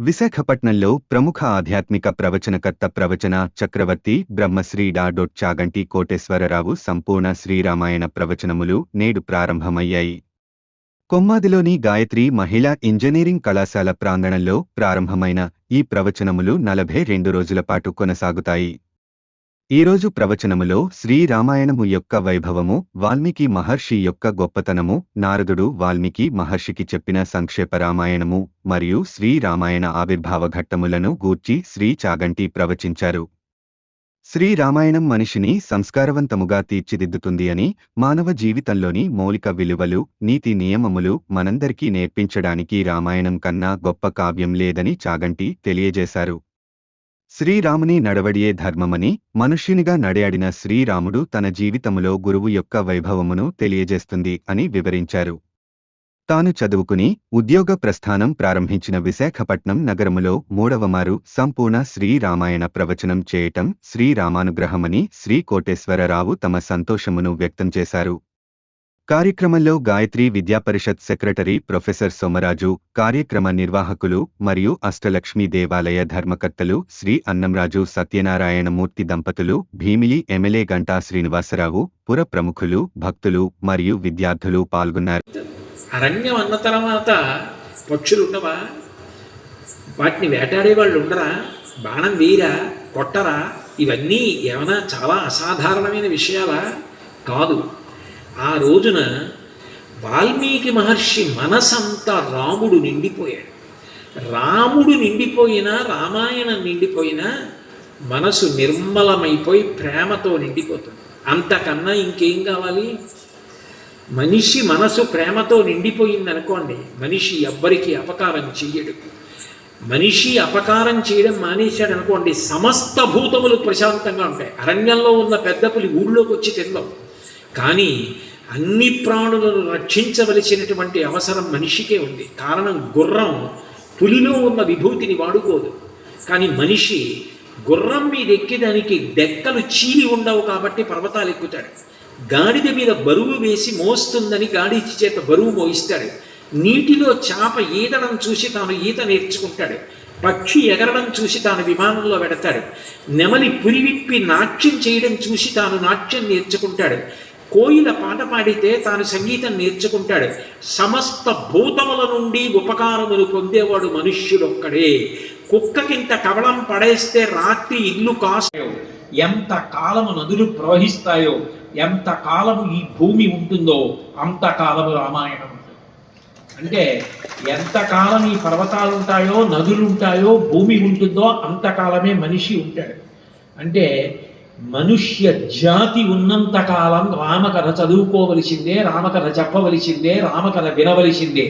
విశాఖపట్నంలో ప్రముఖ ఆధ్యాత్మిక ప్రవచనకర్త ప్రవచన చక్రవర్తి బ్రహ్మశ్రీ చాగంటి కోటేశ్వరరావు సంపూర్ణ శ్రీరామాయణ ప్రవచనములు నేడు ప్రారంభమయ్యాయి. కొమ్మాదిలోని గాయత్రి మహిళా ఇంజనీరింగ్ కళాశాల ప్రాంగణంలో ప్రారంభమైన ఈ ప్రవచనములు 42 రోజుల పాటు కొనసాగుతాయి. ఈరోజు ప్రవచనములో శ్రీరామాయణము యొక్క వైభవము, వాల్మీకి మహర్షి యొక్క గొప్పతనము, నారదుడు వాల్మీకి మహర్షికి చెప్పిన సంక్షేప రామాయణము మరియు శ్రీరామాయణ ఆవిర్భావ ఘట్టములను గూర్చి శ్రీ చాగంటి ప్రవచించారు. శ్రీరామాయణం మనిషిని సంస్కారవంతముగా తీర్చిదిద్దుతుంది అని, మానవ జీవితంలోని మౌలిక విలువలు, నీతి నియమములు మనందరికీ నేర్పించడానికి రామాయణం కన్నా గొప్ప కావ్యం లేదని చాగంటి తెలియజేశారు. శ్రీరాముని నడవడియే ధర్మమని, మనుష్యునిగా నడయాడిన శ్రీరాముడు తన జీవితములో గురువు యొక్క వైభవమును తెలియజేస్తుంది అని వివరించారు. తాను చదువుకుని ఉద్యోగ ప్రస్థానం ప్రారంభించిన విశాఖపట్నం నగరములో 3వ మారు సంపూర్ణ శ్రీరామాయణ ప్రవచనం చేయటం శ్రీరామానుగ్రహమని శ్రీ కోటేశ్వరరావు తమ సంతోషమును వ్యక్తం చేశారు. కార్యక్రమంలో గాయత్రి విద్యాపరిషత్ సెక్రటరీ ప్రొఫెసర్ సోమరాజు, కార్యక్రమ నిర్వాహకులు మరియు అష్టలక్ష్మీ దేవాలయ ధర్మకర్తలు శ్రీ అన్నంరాజు సత్యనారాయణమూర్తి దంపతులు, భీమిలి ఎమ్మెల్యే గంటా శ్రీనివాసరావు, పుర ప్రముఖులు, భక్తులు మరియు విద్యార్థులు పాల్గొన్నారు. అరణ్యం అన్న తర్వాత పక్షులు ఉండవా? వాటిని వేటాడే వాళ్ళు ఉండరా? బాణం వేయరా? కొట్టరా? ఇవన్నీ ఏమైనా చాలా అసాధారణమైన విషయాలా? కాదు. ఆ రోజున వాల్మీకి మహర్షి మనసంతా రాముడు నిండిపోయాడు. రాముడు నిండిపోయినా, రామాయణం నిండిపోయినా మనసు నిర్మలమైపోయి ప్రేమతో నిండిపోతుంది. అంతకన్నా ఇంకేం కావాలి? మనిషి మనసు ప్రేమతో నిండిపోయిందనుకోండి, మనిషి ఎవ్వరికి అపకారం చెయ్యడు. మనిషి అపకారం చేయడం మానేశాడు అనుకోండి, సమస్త భూతములు ప్రశాంతంగా ఉంటాయి. అరణ్యంలో ఉన్న పెద్ద పులి ఊళ్ళోకి వచ్చి తిందాం, కానీ అన్ని ప్రాణులను రక్షించవలసినటువంటి అవసరం మనిషికే ఉంది. కారణం, గుర్రం పులిలో ఉన్న విభూతిని వాడుకోదు, కానీ మనిషి గుర్రం మీద ఎక్కేదానికి డెక్కలు చీలి ఉండవు కాబట్టి పర్వతాలు ఎక్కుతాడు. గాడిద మీద బరువు వేసి మోస్తుందని గాడిద చేత బరువు మోయిస్తాడు. నీటిలో చేప ఈదడం చూసి తాను ఈత నేర్చుకుంటాడు. పక్షి ఎగరడం చూసి తాను విమానంలో వెడతాడు. నెమలి పురివిప్పి నాట్యం చేయడం చూసి తాను నాట్యం నేర్చుకుంటాడు. కోయిల పాట పాడితే తాను సంగీతం నేర్చుకుంటాడు. సమస్త భూతముల నుండి ఉపకారములు పొందేవాడు మనుష్యుడొక్కడే. కుక్కకింత కవళం పడేస్తే రాత్రి ఇల్లు కాస్తాయో, ఎంత కాలము నదులు ప్రవహిస్తాయో, ఎంత కాలము ఈ భూమి ఉంటుందో అంతకాలము రామాయణం ఉంటుంది. అంటే ఎంతకాలం ఈ పర్వతాలు ఉంటాయో, నదులు ఉంటాయో, భూమి ఉంటుందో అంతకాలమే మనిషి ఉంటాడు. అంటే మనుష్య జాతి ఉన్నంతకాలం రామకథ చదువుకోవలసిందే, రామకథ చెప్పవలసిందే, రామకథ వినవలసిందే.